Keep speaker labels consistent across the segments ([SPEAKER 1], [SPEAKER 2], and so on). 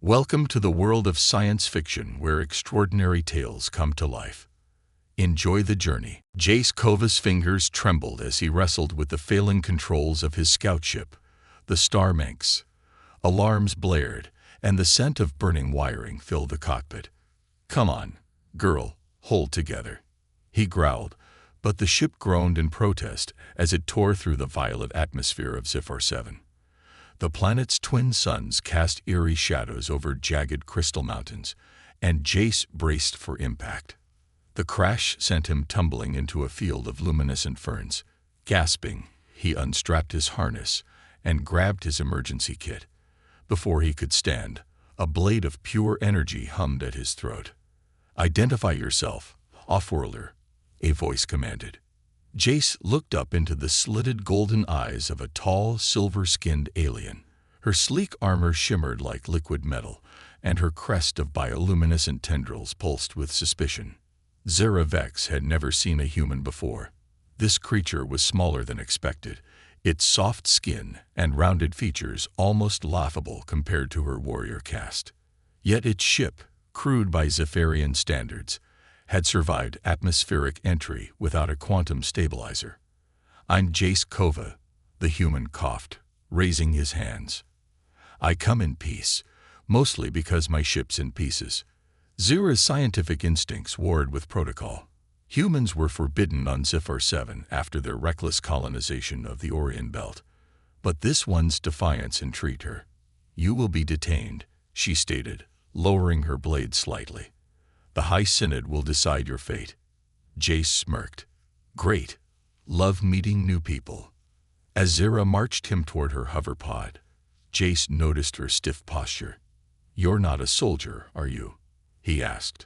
[SPEAKER 1] Welcome to the world of science fiction where extraordinary tales come to life. Enjoy the journey. Jace Kova's fingers trembled as he wrestled with the failing controls of his scout ship, the Star Manx. Alarms blared, and the scent of burning wiring filled the cockpit. "Come on, girl, hold together," he growled, but the ship groaned in protest as it tore through the violet atmosphere of HFY. The planet's twin suns cast eerie shadows over jagged crystal mountains, and Jace braced for impact. The crash sent him tumbling into a field of luminescent ferns. Gasping, he unstrapped his harness and grabbed his emergency kit. Before he could stand, a blade of pure energy hummed at his throat. "Identify yourself, Offworlder," a voice commanded. Jace looked up into the slitted golden eyes of a tall, silver-skinned alien. Her sleek armor shimmered like liquid metal, and her crest of bioluminescent tendrils pulsed with suspicion. Zara Vex had never seen a human before. This creature was smaller than expected, its soft skin and rounded features almost laughable compared to her warrior caste. Yet its ship, crude by Zephyrian standards, had survived atmospheric entry without a quantum stabilizer. "I'm Jace Kova," the human coughed, raising his hands. "I come in peace, mostly because my ship's in pieces." Zira's scientific instincts warred with protocol. Humans were forbidden on HFY after their reckless colonization of the Orion Belt. But this one's defiance intrigued her. "You will be detained," she stated, lowering her blade slightly. "The High Synod will decide your fate." Jace smirked. "Great. Love meeting new people." As Zira marched him toward her hover pod, Jace noticed her stiff posture. "You're not a soldier, are you?" he asked.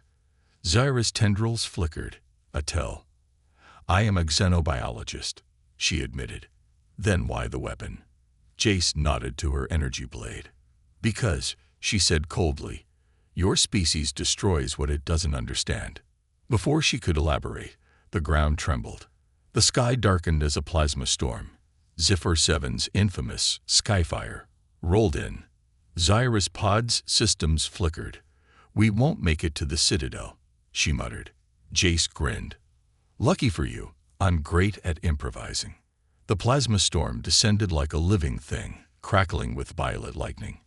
[SPEAKER 1] Zira's tendrils flickered, a tell. "I am a xenobiologist," she admitted. "Then why the weapon?" Jace nodded to her energy blade. "Because," she said coldly, "your species destroys what it doesn't understand." Before she could elaborate, the ground trembled. The sky darkened as a plasma storm. HFY's infamous Skyfire rolled in. Zira's pod's systems flickered. "We won't make it to the Citadel," she muttered. Jace grinned. "Lucky for you, I'm great at improvising." The plasma storm descended like a living thing, crackling with violet lightning.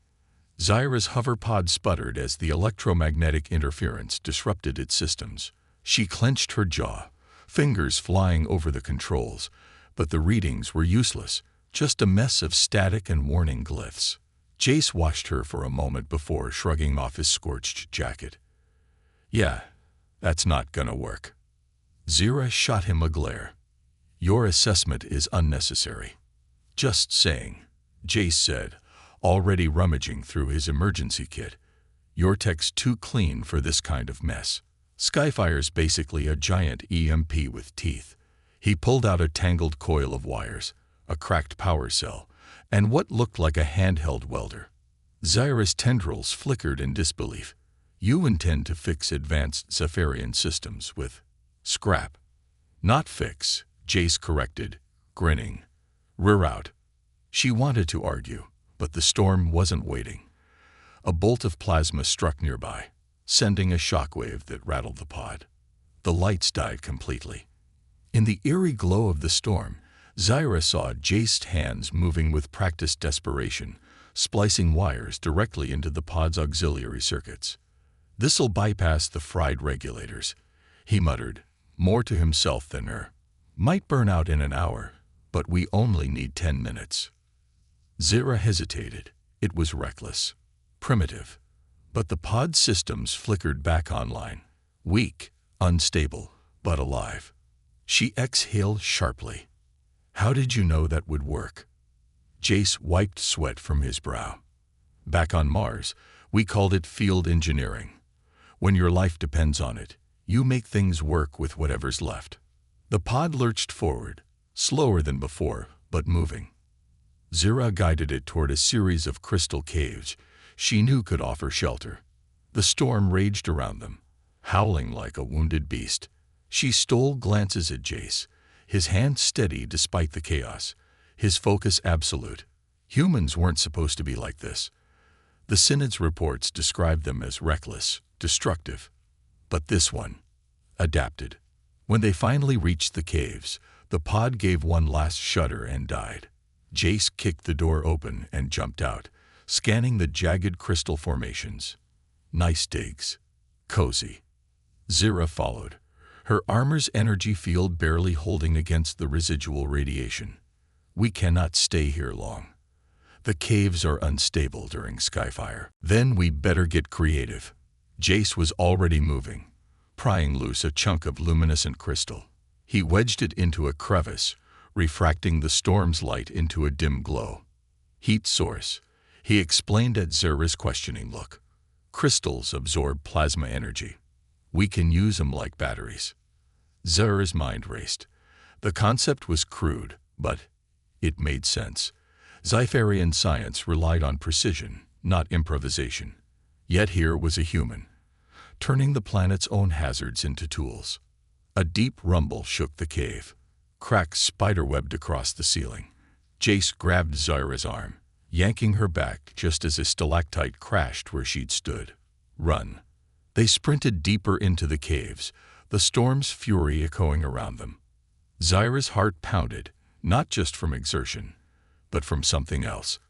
[SPEAKER 1] Zira's hover pod sputtered as the electromagnetic interference disrupted its systems. She clenched her jaw, fingers flying over the controls, but the readings were useless, just a mess of static and warning glyphs. Jace watched her for a moment before shrugging off his scorched jacket. "Yeah, that's not gonna work." Zira shot him a glare. "Your assessment is unnecessary." "Just saying," Jace said, already rummaging through his emergency kit. "Your tech's too clean for this kind of mess." Skyfire's basically a giant EMP with teeth. He pulled out a tangled coil of wires, a cracked power cell, and what looked like a handheld welder. Zira's tendrils flickered in disbelief. "You intend to fix advanced Zephyrian systems with scrap." "Not fix," Jace corrected, grinning. "Reroute." She wanted to argue, but the storm wasn't waiting. A bolt of plasma struck nearby, sending a shockwave that rattled the pod. The lights died completely. In the eerie glow of the storm, Zira saw Jace's hands moving with practiced desperation, splicing wires directly into the pod's auxiliary circuits. "This'll bypass the fried regulators," he muttered, more to himself than her. "Might burn out in an hour, but we only need 10 minutes. Zira hesitated. It was reckless, primitive. But the pod systems flickered back online, weak, unstable, but alive. She exhaled sharply. "How did you know that would work?" Jace wiped sweat from his brow. "Back on Mars, we called it field engineering. When your life depends on it, you make things work with whatever's left." The pod lurched forward, slower than before, but moving. Zira guided it toward a series of crystal caves she knew could offer shelter. The storm raged around them, howling like a wounded beast. She stole glances at Jace, his hand steady despite the chaos, his focus absolute. Humans weren't supposed to be like this. The Synod's reports described them as reckless, destructive. But this one adapted. When they finally reached the caves, the pod gave one last shudder and died. Jace kicked the door open and jumped out, scanning the jagged crystal formations. Nice digs. Cozy. Zira followed, her armor's energy field barely holding against the residual radiation. We cannot stay here long. The caves are unstable during skyfire. Then we better get creative. Jace was already moving, prying loose a chunk of luminescent crystal. He wedged it into a crevice, refracting the storm's light into a dim glow. Heat source, he explained at Zira's questioning look. Crystals absorb plasma energy. We can use them like batteries. Zira's mind raced. The concept was crude, but it made sense. Zypharian science relied on precision, not improvisation. Yet here was a human, turning the planet's own hazards into tools. A deep rumble shook the cave. Cracks spiderwebbed across the ceiling. Jace grabbed Zira's arm, yanking her back just as a stalactite crashed where she'd stood. Run. They sprinted deeper into the caves, the storm's fury echoing around them. Zira's heart pounded, not just from exertion, but from something else,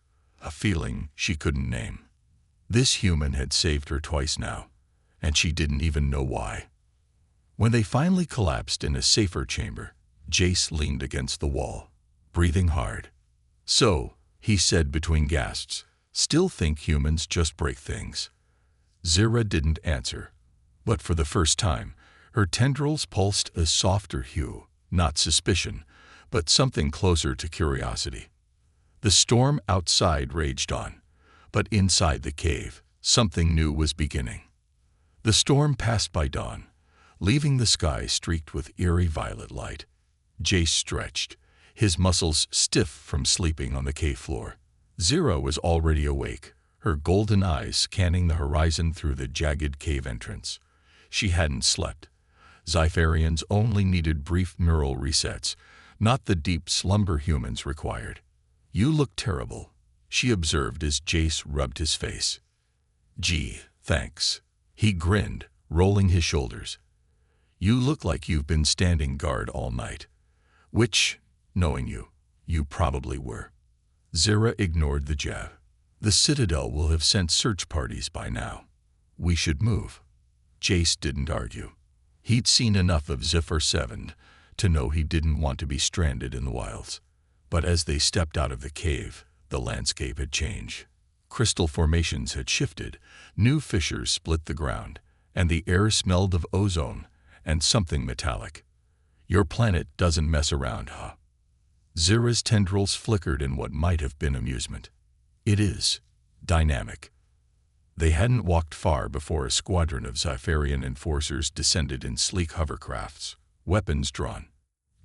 [SPEAKER 1] a feeling she couldn't name. This human had saved her twice now, and she didn't even know why. When they finally collapsed in a safer chamber, Jace leaned against the wall, breathing hard. So, he said between gasps, still think humans just break things? Zira didn't answer, but for the first time, her tendrils pulsed a softer hue, not suspicion, but something closer to curiosity. The storm outside raged on, but inside the cave, something new was beginning. The storm passed by dawn, leaving the sky streaked with eerie violet light. Jace stretched, his muscles stiff from sleeping on the cave floor. Zira was already awake, her golden eyes scanning the horizon through the jagged cave entrance. She hadn't slept. Zypharians only needed brief neural resets, not the deep slumber humans required. You look terrible, she observed as Jace rubbed his face. Gee, thanks. He grinned, rolling his shoulders. You look like you've been standing guard all night. Which, knowing you, you probably were. Zira ignored the jab. The Citadel will have sent search parties by now. We should move. Jace didn't argue. He'd seen enough of Zephyr 7 to know he didn't want to be stranded in the wilds. But as they stepped out of the cave, the landscape had changed. Crystal formations had shifted, new fissures split the ground, and the air smelled of ozone and something metallic. Your planet doesn't mess around, huh? Zira's tendrils flickered in what might have been amusement. It is. Dynamic. They hadn't walked far before a squadron of Zypharian enforcers descended in sleek hovercrafts, weapons drawn.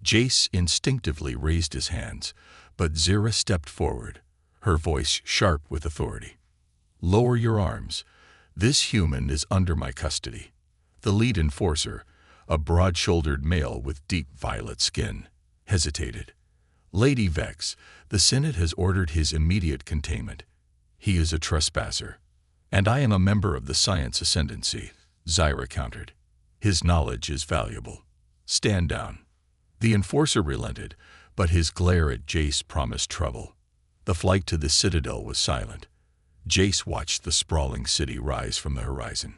[SPEAKER 1] Jace instinctively raised his hands, but Zira stepped forward, her voice sharp with authority. Lower your arms. This human is under my custody. The lead enforcer, a broad-shouldered male with deep violet skin, hesitated. Lady Vex, the Senate has ordered his immediate containment. He is a trespasser. And I am a member of the Science Ascendancy, Zira countered. His knowledge is valuable. Stand down. The enforcer relented, but his glare at Jace promised trouble. The flight to the Citadel was silent. Jace watched the sprawling city rise from the horizon.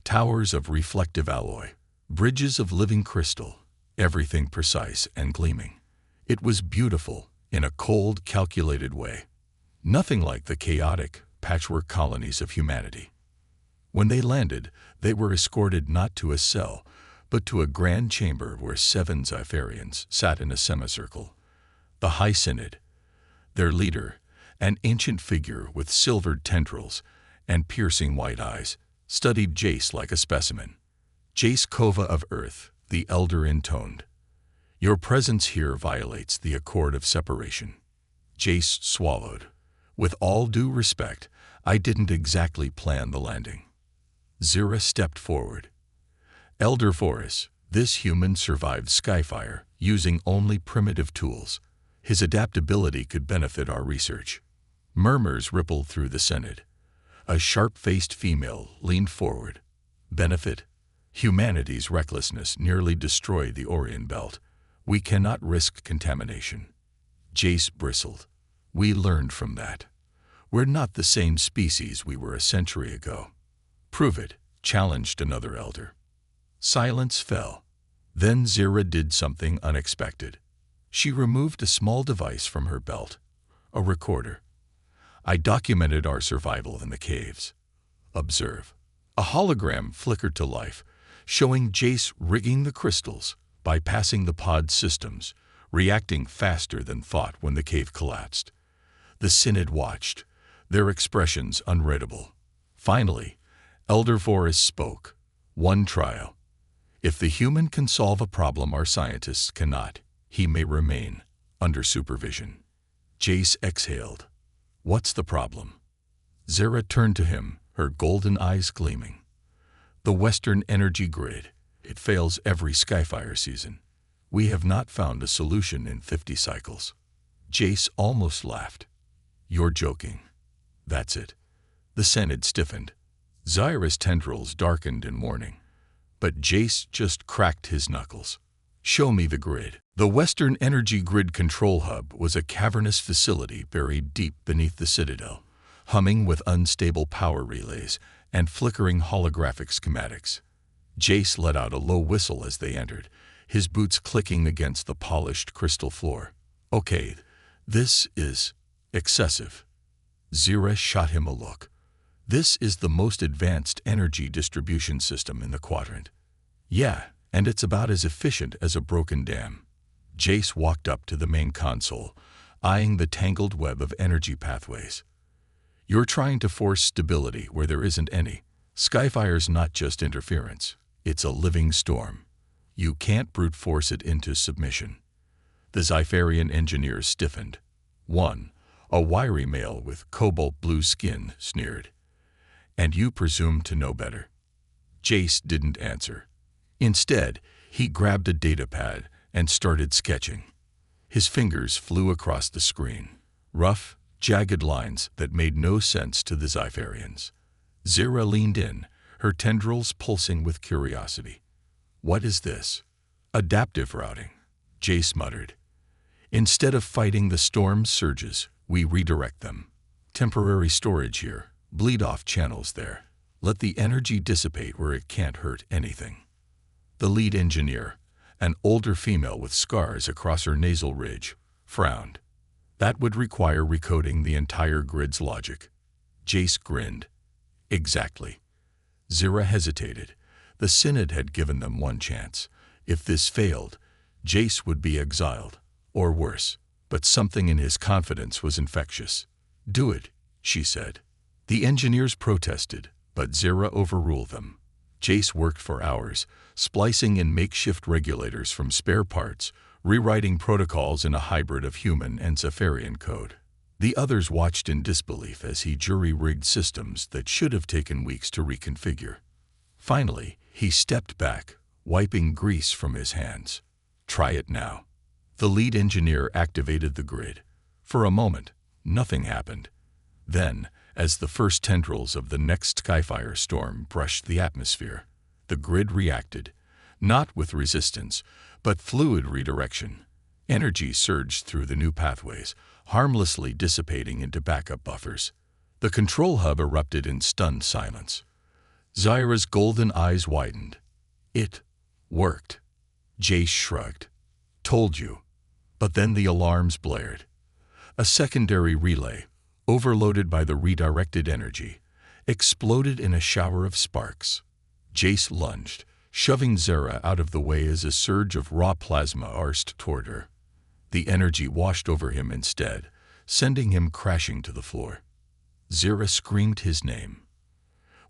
[SPEAKER 1] Towers of reflective alloy, bridges of living crystal, everything precise and gleaming. It was beautiful in a cold, calculated way. Nothing like the chaotic, patchwork colonies of humanity. When they landed, they were escorted not to a cell, but to a grand chamber where 7 Zypharians sat in a semicircle. The High Synod, their leader, an ancient figure with silvered tendrils and piercing white eyes, studied Jace like a specimen. Jace Kova of Earth, the elder intoned. Your presence here violates the accord of separation. Jace swallowed. With all due respect, I didn't exactly plan the landing. Zira stepped forward. Elder Voris, this human survived Skyfire using only primitive tools. His adaptability could benefit our research. Murmurs rippled through the Senate. A sharp-faced female leaned forward. Benefit? Humanity's recklessness nearly destroyed the Orion Belt. We cannot risk contamination. Jace bristled. We learned from that. We're not the same species we were a century ago. Prove it, challenged another elder. Silence fell. Then Zira did something unexpected. She removed a small device from her belt. A recorder. I documented our survival in the caves. Observe. A hologram flickered to life, showing Jace rigging the crystals, bypassing the pod systems, reacting faster than thought when the cave collapsed. The Synod watched, their expressions unreadable. Finally, Elder Vorus spoke. One trial. If the human can solve a problem our scientists cannot, he may remain under supervision. Jace exhaled. What's the problem? Zira turned to him, her golden eyes gleaming. The Western energy grid. It fails every Skyfire season. We have not found a solution in 50 cycles. Jace almost laughed. You're joking. That's it. The Synod stiffened. Zira's tendrils darkened in mourning. But Jace just cracked his knuckles. Show me the grid. The Western Energy Grid Control Hub was a cavernous facility buried deep beneath the Citadel, humming with unstable power relays and flickering holographic schematics. Jace let out a low whistle as they entered, his boots clicking against the polished crystal floor. Okay, this is excessive. Zira shot him a look. This is the most advanced energy distribution system in the quadrant. Yeah, and it's about as efficient as a broken dam. Jace walked up to the main console, eyeing the tangled web of energy pathways. You're trying to force stability where there isn't any. Skyfire's not just interference. It's a living storm. You can't brute force it into submission. The Zypharian engineers stiffened. One, a wiry male with cobalt blue skin, sneered. And you presume to know better. Jace didn't answer. Instead, he grabbed a datapad and started sketching. His fingers flew across the screen, rough, jagged lines that made no sense to the Zypharians. Zira leaned in, her tendrils pulsing with curiosity. What is this? Adaptive routing, Jace muttered. Instead of fighting the storm's surges, we redirect them. Temporary storage here, bleed off channels there. Let the energy dissipate where it can't hurt anything. The lead engineer, an older female with scars across her nasal ridge, frowned. That would require recoding the entire grid's logic. Jace grinned. Exactly. Zira hesitated. The Synod had given them one chance. If this failed, Jace would be exiled, or worse. But something in his confidence was infectious. Do it, she said. The engineers protested, but Zira overruled them. Jace worked for hours, splicing in makeshift regulators from spare parts, rewriting protocols in a hybrid of human and Zypharian code. The others watched in disbelief as he jury-rigged systems that should have taken weeks to reconfigure. Finally, he stepped back, wiping grease from his hands. Try it now. The lead engineer activated the grid. For a moment, nothing happened. Then, as the first tendrils of the next Skyfire storm brushed the atmosphere, the grid reacted, not with resistance, but fluid redirection. Energy surged through the new pathways, harmlessly dissipating into backup buffers. The control hub erupted in stunned silence. Zira's golden eyes widened. It worked. Jace shrugged. Told you. But then the alarms blared. A secondary relay, overloaded by the redirected energy, exploded in a shower of sparks. Jace lunged, shoving Zira out of the way as a surge of raw plasma arced toward her. The energy washed over him instead, sending him crashing to the floor. Zira screamed his name.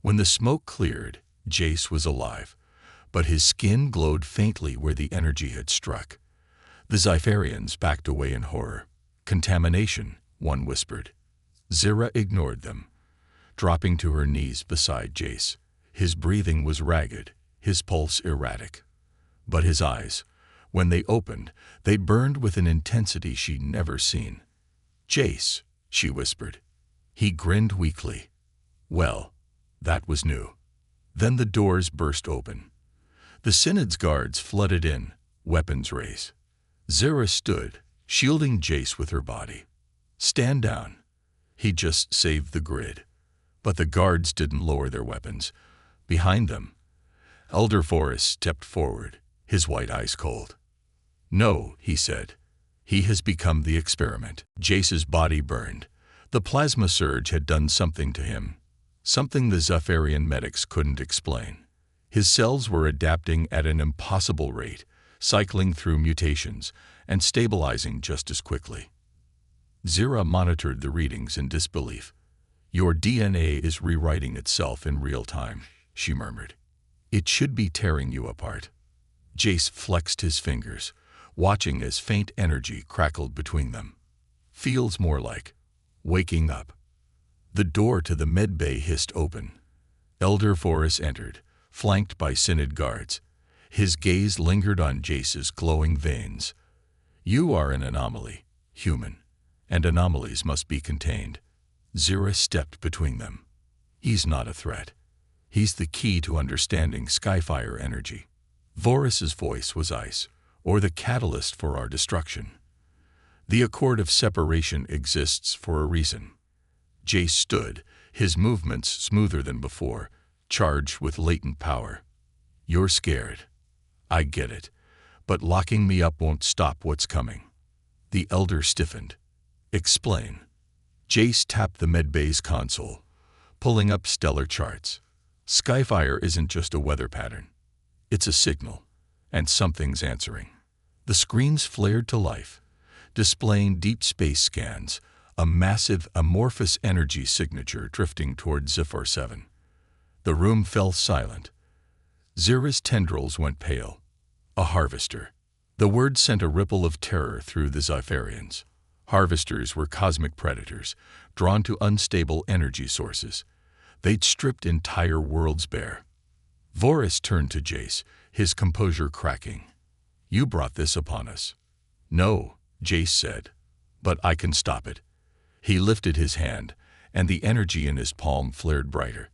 [SPEAKER 1] When the smoke cleared, Jace was alive, but his skin glowed faintly where the energy had struck. The Zypharians backed away in horror. Contamination, one whispered. Zira ignored them, dropping to her knees beside Jace. His breathing was ragged, his pulse erratic. But his eyes, when they opened, they burned with an intensity she'd never seen. Jace, she whispered. He grinned weakly. Well, that was new. Then the doors burst open. The Synod's guards flooded in, weapons raised. Zara stood, shielding Jace with her body. Stand down. He just saved the grid. But the guards didn't lower their weapons. Behind them, Elder Forrest stepped forward, his white eyes cold. No, he said. He has become the experiment. Jace's body burned. The plasma surge had done something to him. Something the Zephyrian medics couldn't explain. His cells were adapting at an impossible rate, cycling through mutations and stabilizing just as quickly. Zira monitored the readings in disbelief. Your DNA is rewriting itself in real time, she murmured. It should be tearing you apart. Jace flexed his fingers, watching as faint energy crackled between them. Feels more like waking up. The door to the medbay hissed open. Elder Forrest entered, flanked by Synod guards. His gaze lingered on Jace's glowing veins. You are an anomaly, human, and anomalies must be contained. Zira stepped between them. He's not a threat. He's the key to understanding Skyfire energy. Vorus's voice was ice, or the catalyst for our destruction. The accord of separation exists for a reason. Jace stood, his movements smoother than before, charged with latent power. You're scared. I get it. But locking me up won't stop what's coming. The elder stiffened. Explain. Jace tapped the medbay's console, pulling up stellar charts. Skyfire isn't just a weather pattern. It's a signal, and something's answering. The screens flared to life, displaying deep space scans, a massive amorphous energy signature drifting toward Zephyr 7. The room fell silent. Zira's tendrils went pale. A harvester. The word sent a ripple of terror through the Zephyrians. Harvesters were cosmic predators, drawn to unstable energy sources. They'd stripped entire worlds bare. Vorus turned to Jace, his composure cracking. You brought this upon us. No, Jace said, but I can stop it. He lifted his hand, and the energy in his palm flared brighter.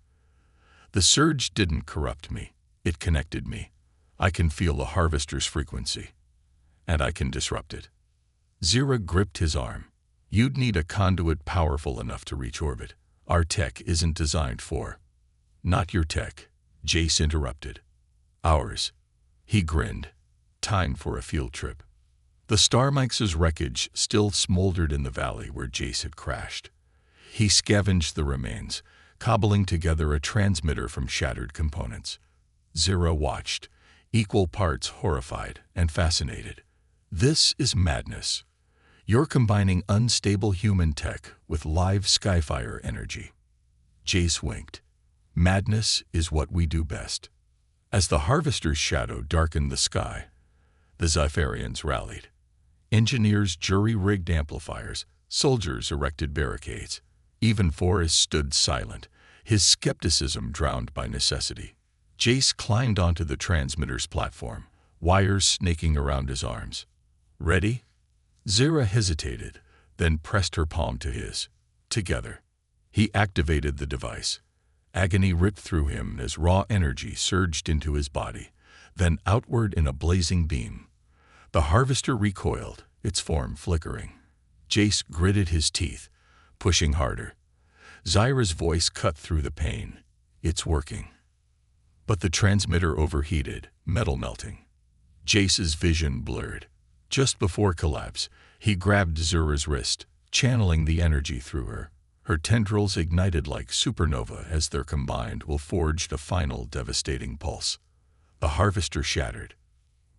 [SPEAKER 1] The surge didn't corrupt me. It connected me. I can feel the harvester's frequency, and I can disrupt it. Zira gripped his arm. You'd need a conduit powerful enough to reach orbit. Our tech isn't designed for. Not your tech, Jace interrupted. Ours. He grinned. Time for a field trip. The Starmix's wreckage still smoldered in the valley where Jace had crashed. He scavenged the remains, cobbling together a transmitter from shattered components. Zira watched, equal parts horrified and fascinated. This is madness. You're combining unstable human tech with live Skyfire energy. Jace winked. Madness is what we do best. As the harvester's shadow darkened the sky, the Zephyrians rallied. Engineers jury-rigged amplifiers, soldiers erected barricades. Even Forrest stood silent, his skepticism drowned by necessity. Jace climbed onto the transmitter's platform, wires snaking around his arms. Ready? Zira hesitated, then pressed her palm to his. Together. He activated the device. Agony ripped through him as raw energy surged into his body, then outward in a blazing beam. The harvester recoiled, its form flickering. Jace gritted his teeth, pushing harder. Zyra's voice cut through the pain. It's working. But the transmitter overheated, metal melting. Jace's vision blurred. Just before collapse, he grabbed Zura's wrist, channeling the energy through her. Her tendrils ignited like supernova as their combined will forged a final devastating pulse. The harvester shattered.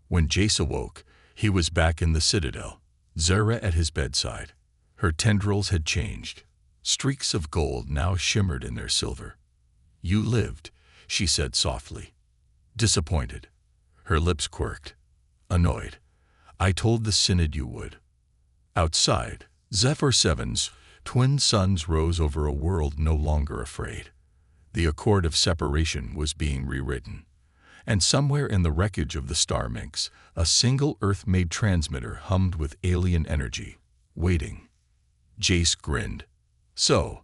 [SPEAKER 1] When Jace awoke, he was back in the Citadel, Zura at his bedside. Her tendrils had changed. Streaks of gold now shimmered in their silver. You lived, she said softly. Disappointed. Her lips quirked. Annoyed. I told the Synod you would. Outside, Zephyr 7's twin suns rose over a world no longer afraid. The accord of separation was being rewritten. And somewhere in the wreckage of the Starmix, a single Earth-made transmitter hummed with alien energy, waiting. Jace grinned. So,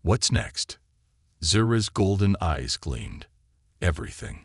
[SPEAKER 1] what's next? Zura's golden eyes gleamed. Everything.